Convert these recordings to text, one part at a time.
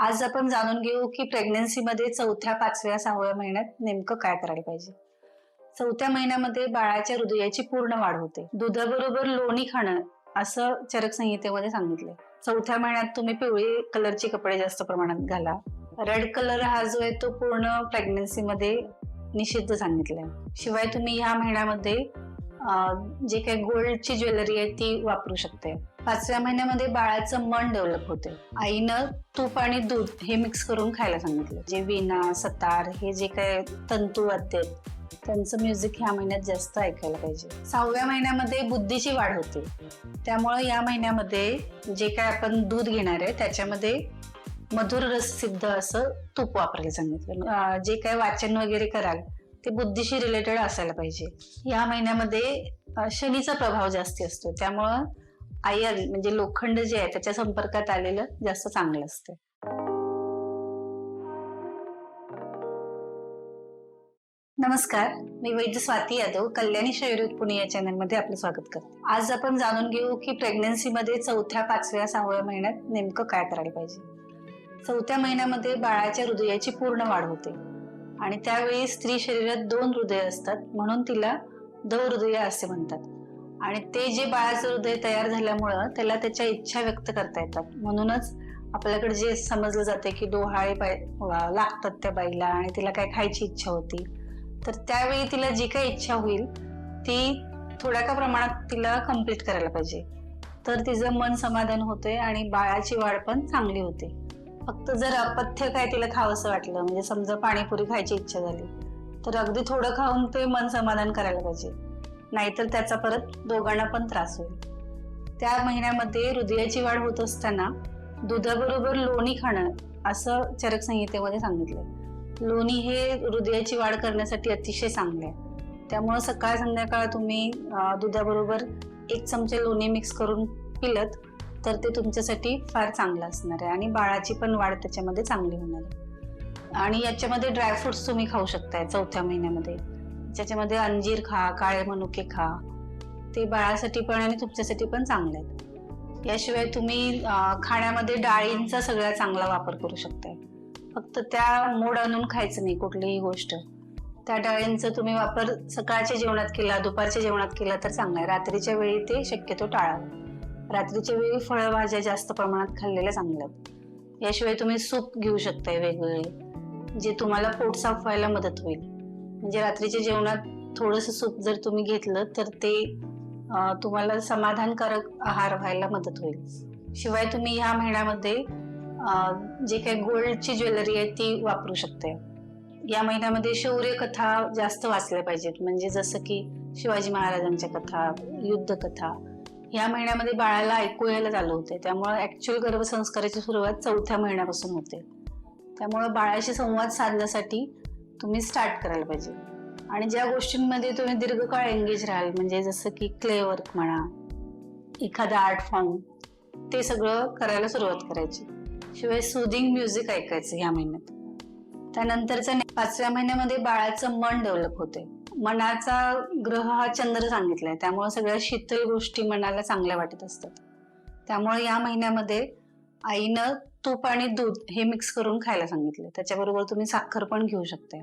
आज आपण जाणून घेऊ की प्रेग्नन्सीमध्ये चौथ्या, 5व्या, 6व्या महिन्यात नेमकं काय करायला पाहिजे. चौथ्या महिन्यामध्ये बाळाच्या हृदयाची पूर्ण वाढ होते. दुधाबरोबर लोणी खाणं असं चरक संहितेमध्ये सांगितलंय. चौथ्या महिन्यात तुम्ही पिवळी कलरचे कपडे जास्त प्रमाणात घाला. रेड कलर हा जो आहे तो पूर्ण प्रेग्नन्सीमध्ये निषिद्ध सांगितलाय. शिवाय तुम्ही ह्या महिन्यामध्ये जे काही गोल्डची ज्वेलरी आहे ती वापरू शकते. 5व्या महिन्यामध्ये बाळाचं मन डेव्हलप होते. आईनं तूप आणि दूध हे मिक्स करून खायला सांगितलं. जे वीणा, सतार हे जे काही तंतुवाद्य आहेत त्यांचं म्युझिक ह्या महिन्यात जास्त ऐकायला पाहिजे. 6व्या महिन्यामध्ये बुद्धीची वाढ होते. त्यामुळे या महिन्यामध्ये जे काय आपण दूध घेणार आहे त्याच्यामध्ये मधुर रस सिद्ध असं तूप वापरायला सांगितलं. जे काय वाचन वगैरे कराल ते बुद्धीशी रिलेटेड असायला पाहिजे. या महिन्यामध्ये शनीचा प्रभाव जास्ती असतो. त्यामुळं आयर्न म्हणजे लोखंड जे आहे त्याच्या संपर्कात आलेलं जास्त चांगलं असतं. नमस्कार, मी वैद्य स्वाती यादव कल्याणी शयरोग पुणे या चॅनलमध्ये आपलं स्वागत करते. आज आपण जाणून घेऊ की प्रेग्नन्सीमध्ये चौथ्या, 5व्या, 6व्या महिन्यात नेमकं काय करायला पाहिजे. चौथ्या महिन्यामध्ये बाळाच्या हृदयाची पूर्ण वाढ होते आणि त्यावेळी स्त्री शरीरात 2 हृदय असतात, म्हणून तिला दवहृदय असे म्हणतात. आणि ते जे बाळाचं हृदय तयार झाल्यामुळं त्याला त्याच्या इच्छा व्यक्त करता येतात. म्हणूनच आपल्याकडे जे समजलं जाते की डोहाळे लागतात त्या बाईला आणि तिला काय खायची इच्छा होती, तर त्यावेळी तिला जी काही इच्छा होईल ती थोड्या का प्रमाणात तिला कम्प्लीट करायला पाहिजे. तर तिचं मन समाधान होते आणि बाळाची वाढ पण चांगली होते. फक्त जर अपथ्य काय तिला खावंसं वाटलं, म्हणजे समजा पाणीपुरी खायची इच्छा झाली, तर अगदी थोडं खाऊन ते मन समाधान करायला पाहिजे, नाहीतर त्याचा परत दोघांना पण त्रास होईल. त्या महिन्यामध्ये हृदयाची वाढ होत असताना दुधाबरोबर लोणी खाणं असं चरक संहितेमध्ये सांगितलंय. लोणी हे हृदयाची वाढ करण्यासाठी अतिशय चांगले आहे. त्यामुळे सकाळ संध्याकाळ तुम्ही दुधाबरोबर 1 चमचे लोणी मिक्स करून पिलत तर ते तुमच्यासाठी फार चांगलं असणार आहे आणि बाळाची पण वाढ त्याच्यामध्ये चांगली होणार आहे. आणि याच्यामध्ये ड्रायफ्रुट्स तुम्ही खाऊ शकताय चौथ्या महिन्यामध्ये. ज्याच्यामध्ये अंजीर खा, काळे मनुके खा, ते बाळासाठी पण आणि तुमच्यासाठी पण चांगले आहेत. याशिवाय तुम्ही खाण्यामध्ये डाळींचा सगळ्यात चांगला वापर करू शकताय. फक्त त्या मोड आणून खायचं नाही कुठलीही गोष्ट. त्या डाळींचा तुम्ही वापर सकाळच्या जेवणात केला, दुपारच्या जेवणात केला तर चांगला आहे. रात्रीच्या वेळी ते शक्यतो टाळावं. रात्रीच्या वेळी फळभाज्या जास्त प्रमाणात खाल्लेल्या चांगल्या आहेत. याशिवाय तुम्ही सूप घेऊ शकताय वेगवेगळे, जे तुम्हाला पोट साफ व्हायला मदत होईल. म्हणजे रात्रीच्या जेवणात थोडंसं सूप जर तुम्ही घेतलं तर ते तुम्हाला समाधानकारक आहार व्हायला मदत होईल. शिवाय तुम्ही ह्या महिन्यामध्ये जे काही गोल्डची ज्वेलरी आहे ती वापरू शकते. या महिन्यामध्ये शौर्य कथा जास्त वाचल्या पाहिजेत, म्हणजे जसं की शिवाजी महाराजांच्या कथा, युद्ध कथा. या महिन्यामध्ये बाळाला ऐकू यायला चालू होते. त्यामुळे ऍक्च्युअल गर्भसंस्काराची सुरुवात चौथ्या महिन्यापासून होते. त्यामुळे बाळाशी संवाद साधण्यासाठी तुम्ही स्टार्ट करायला पाहिजे. आणि ज्या गोष्टींमध्ये तुम्ही दीर्घकाळ एंगेज राहाल, म्हणजे जसं की क्ले वर्क म्हणा, एखादा आर्ट फॉर्म, ते सगळं करायला सुरुवात करायची. शिवाय सुदिंग म्युझिक ऐकायचं ह्या महिन्यात. त्यानंतरच्या 5व्या महिन्यामध्ये बाळाचं मन डेव्हलप होते. मनाचा ग्रह हा चंद्र सांगितलाय, त्यामुळे सगळ्या शीतल गोष्टी मनाला चांगल्या वाटत असतात. त्यामुळे या महिन्यामध्ये आईनं तूप आणि दूध हे मिक्स करून खायला सांगितलं. त्याच्याबरोबर तुम्ही साखर पण घेऊ शकता.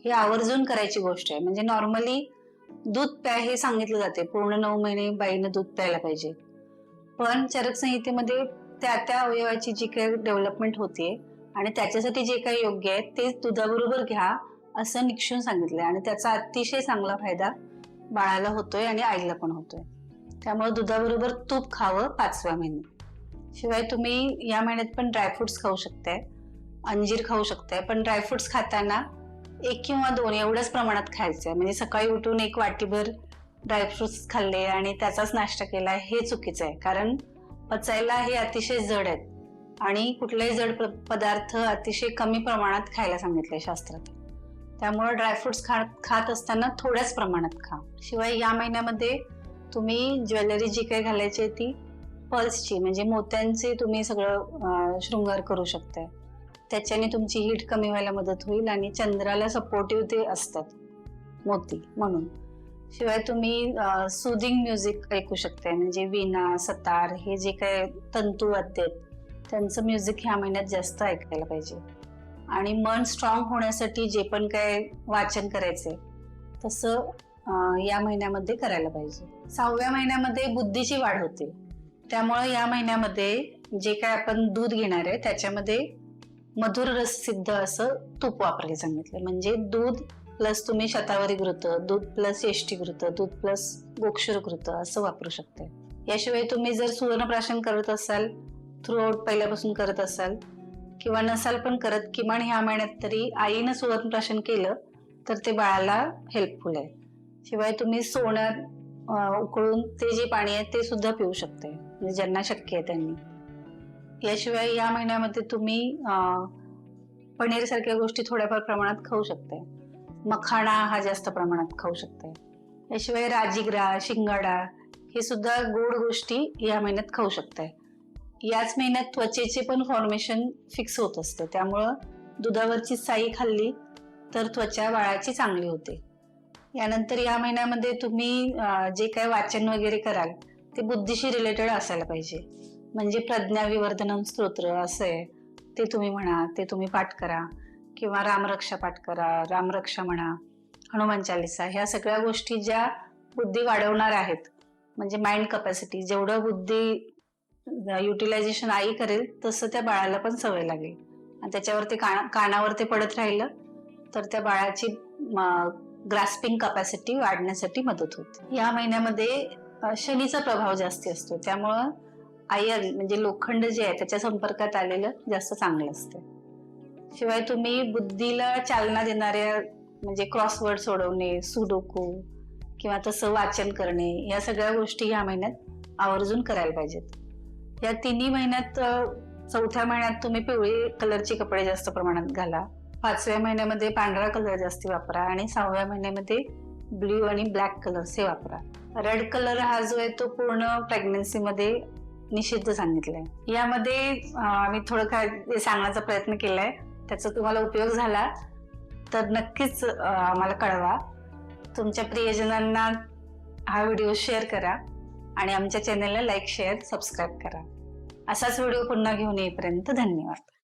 ही आवर्जून करायची गोष्ट आहे. म्हणजे नॉर्मली दूध प्या हे सांगितलं जाते, पूर्ण 9 महिने बाईनं दूध प्यायला पाहिजे. पण चरक संहितेमध्ये त्या अवयवाची जी काही डेव्हलपमेंट होते आणि त्याच्यासाठी जे काही योग्य आहे ते दुधाबरोबर घ्या असं निक्षून सांगितलंय. आणि त्याचा अतिशय चांगला फायदा बाळाला होतोय आणि आईला पण होतोय. त्यामुळे दुधाबरोबर तूप खावं 5व्या महिन्यात. शिवाय तुम्ही या महिन्यात पण ड्रायफ्रुट्स खाऊ शकताय, अंजीर खाऊ शकताय. पण ड्रायफ्रुट्स खाताना 1 किंवा 2 एवढ्याच प्रमाणात खायचंय. म्हणजे सकाळी उठून 1 वाटीभर ड्रायफ्रुट्स खाल्ले आणि त्याचाच नाश्ता केला हे चुकीचं आहे. कारण पचायला हे अतिशय जड आहेत आणि कुठलाही जड पदार्थ अतिशय कमी प्रमाणात खायला सांगितलंय शास्त्रात. त्यामुळे ड्रायफ्रुट्स खात असताना थोड्याच प्रमाणात खा. शिवाय या महिन्यामध्ये तुम्ही ज्वेलरी जी काही घालायची आहे ती पर्ल्सची, म्हणजे मोत्यांचे तुम्ही सगळं शृंगार करू शकताय. त्याच्याने तुमची हीट कमी व्हायला मदत होईल आणि चंद्राला सपोर्टिव्ह ते असतात मोती म्हणून. शिवाय तुम्ही सुदिंग म्युझिक ऐकू शकताय, म्हणजे वीणा, सतार हे जे काही तंतुवाद्य आहेत त्यांचं म्युझिक ह्या महिन्यात जास्त ऐकायला पाहिजे. आणि मन स्ट्रॉंग होण्यासाठी जे पण काय वाचन करायचंय तसं या महिन्यामध्ये करायला पाहिजे. 6व्या महिन्यामध्ये बुद्धीची वाढ होते, त्यामुळे या महिन्यामध्ये जे काय आपण दूध घेणार आहे त्याच्यामध्ये मधुर रस सिद्ध असं तूप वापरायला सांगितलं. म्हणजे दूध प्लस तुम्ही शतावरी घृत, दूध प्लस यष्टी घृत, दूध प्लस गोक्षूर घृत असं वापरू शकता. याशिवाय तुम्ही जर सुवर्णप्राशन करत असाल, थ्रू आउट पहिल्यापासून करत असाल किंवा नसाल पण करत, किमान ह्या महिन्यात तरी आईनं सुवर्णप्राशन केलं तर ते बाळाला हेल्पफुल आहे. शिवाय तुम्ही सोनं उकळून ते जे पाणी आहे ते सुद्धा पिऊ शकते, म्हणजे ज्यांना शक्य आहे त्यांनी. याशिवाय या महिन्यामध्ये तुम्ही पनीर सारख्या गोष्टी थोड्याफार प्रमाणात खाऊ शकते. मखाणा हा जास्त प्रमाणात खाऊ शकते. याशिवाय राजीगरा, शिंगाडा हे सुद्धा गोड गोष्टी या महिन्यात खाऊ शकते. याच महिन्यात त्वचेचे पण फॉर्मेशन फिक्स होत असते, त्यामुळं दुधावरची साई खाल्ली तर त्वचा बाळाची चांगली होते. यानंतर या महिन्यामध्ये तुम्ही जे काय वाचन वगैरे कराल ते बुद्धीशी रिलेटेड असायला पाहिजे. म्हणजे प्रज्ञा विवर्धनम स्तोत्र असं आहे, ते तुम्ही म्हणा, ते तुम्ही पाठ करा, किंवा रामरक्षा पाठ करा, रामरक्षा म्हणा, हनुमान चालीसा. ह्या सगळ्या गोष्टी ज्या बुद्धी वाढवणार आहेत, म्हणजे माइंड कपॅसिटी, जेवढं बुद्धी युटिलायझेशन आई करेल तसं त्या बाळाला पण सवय लागेल. आणि त्याच्यावर ते कानावर ते पडत राहिलं तर त्या बाळाची ग्रास्पिंग कपॅसिटी वाढण्यासाठी मदत होते. या महिन्यामध्ये शनीचा प्रभाव जास्ती असतो, त्यामुळं आयर्न म्हणजे लोखंड जे आहे त्याच्या संपर्कात आलेलं जास्त चांगलं असतं. शिवाय तुम्ही बुद्धीला चालना देणाऱ्या म्हणजे क्रॉसवर्ड सोडवणे, सुडोकू किंवा तसं वाचन करणे, या सगळ्या गोष्टी या महिन्यात आवर्जून करायला पाहिजेत. या तिन्ही महिन्यात 4थ्या महिन्यात तुम्ही पिवळी कलरचे कपडे जास्त प्रमाणात घाला, 5व्या महिन्यामध्ये पांढरा कलर जास्ती वापरा आणि 6व्या महिन्यामध्ये ब्ल्यू आणि ब्लॅक कलर्स हे वापरा. रेड कलर हा जो आहे तो पूर्ण प्रेग्नन्सीमध्ये निषिद्ध सांगितलाय. यामध्ये आम्ही थोडं काय सांगण्याचा प्रयत्न केलाय, त्याचा तुम्हाला उपयोग झाला तर नक्कीच आम्हाला कळवा. तुमच्या प्रियजनांना हा व्हिडिओ शेअर करा आणि आमच्या चॅनलला लाईक, शेअर, सबस्क्राईब करा. असाच व्हिडिओ पुन्हा घेऊन येईपर्यंत धन्यवाद.